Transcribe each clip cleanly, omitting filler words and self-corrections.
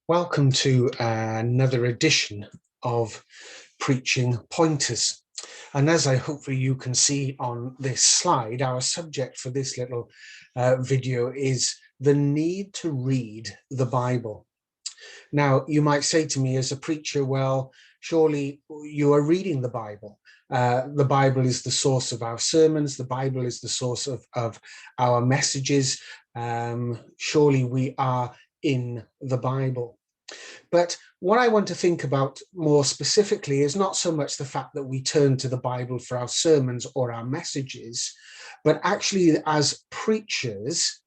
Welcome to another edition of Preaching Pointers. And as I hopefully you can see on this slide, our subject for this little video is the need to read the Bible. Now, you might say to me as a preacher, well, surely you are reading the Bible. The Bible is the source of our sermons. The Bible is the source of our messages. Surely we are in the Bible. But what I want to think about more specifically is not so much the fact that we turn to the Bible for our sermons or our messages, but actually as preachers,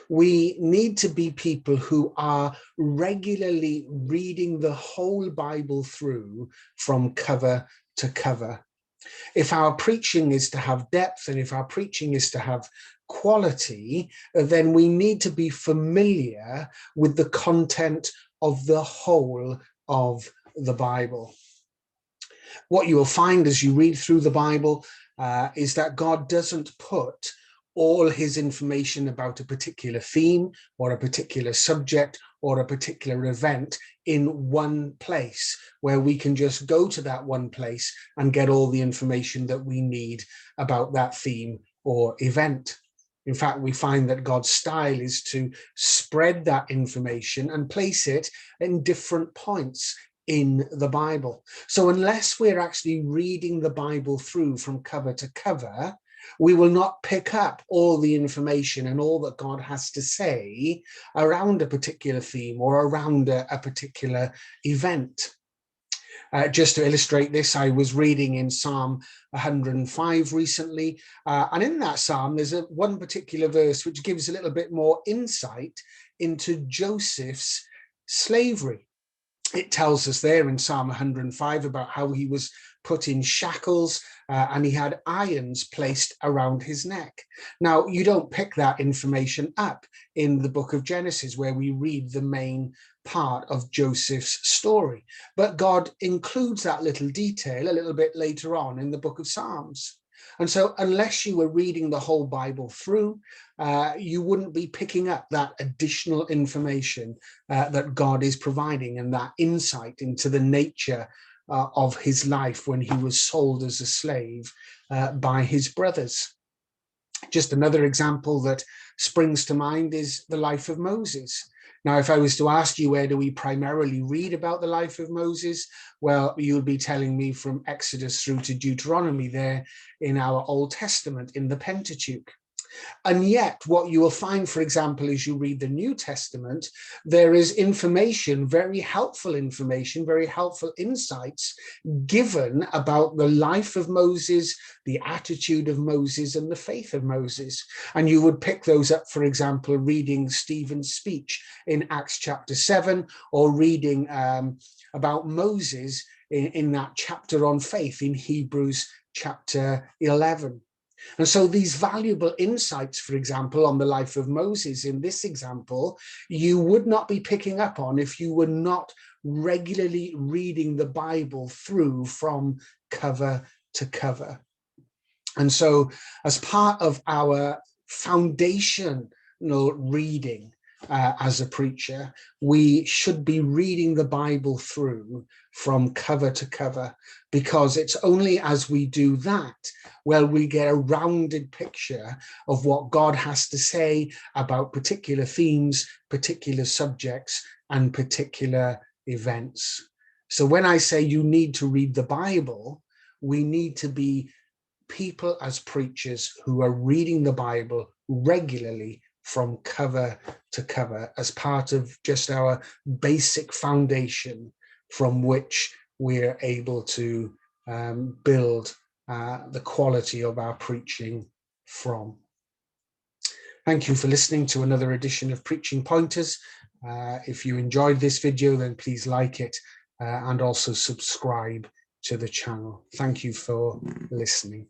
we need to be people who are regularly reading the whole Bible through from cover to cover. If our preaching is to have depth and if our preaching is to have quality, then we need to be familiar with the content of the whole of the Bible. What you will find as you read through the Bible is that God doesn't put all his information about a particular theme or a particular subject or a particular event in one place where we can just go to that one place and get all the information that we need about that theme or event. In fact, we find that God's style is to spread that information and place it in different points in the Bible. So unless we're actually reading the Bible through from cover to cover, we will not pick up all the information and all that God has to say around a particular theme or around a particular event. Just to illustrate this, I was reading in Psalm 105 recently, and in that psalm there's one particular verse which gives a little bit more insight into Joseph's slavery. It tells us there in Psalm 105 about how he was put in shackles and he had irons placed around his neck. Now, you don't pick that information up in the book of Genesis where we read the main part of Joseph's story, but God includes that little detail a little bit later on in the book of Psalms. And so unless you were reading the whole Bible through, you wouldn't be picking up that additional information that God is providing and that insight into the nature of his life when he was sold as a slave by his brothers. Just another example that springs to mind is the life of Moses. Now, if I was to ask you, where do we primarily read about the life of Moses? Well, you'll be telling me from Exodus through to Deuteronomy there in our Old Testament, in the Pentateuch. And yet what you will find, for example, as you read the New Testament, there is information, very helpful insights given about the life of Moses, the attitude of Moses, and the faith of Moses. And you would pick those up, for example, reading Stephen's speech in Acts chapter 7, or reading about Moses in that chapter on faith in Hebrews chapter 11. And so these valuable insights, for example, on the life of Moses in this example, you would not be picking up on if you were not regularly reading the Bible through from cover to cover. And so as part of our foundational reading as a preacher, we should be reading the Bible through from cover to cover, because it's only as we do that where we get a rounded picture of what God has to say about particular themes, particular subjects, and particular events. So when I say you need to read the Bible, we need to be people as preachers who are reading the Bible regularly from cover to cover as part of just our basic foundation from which we're able to build the quality of our preaching from. Thank you for listening to another edition of Preaching Pointers. If you enjoyed this video, then please like it and also subscribe to the channel. Thank you for listening.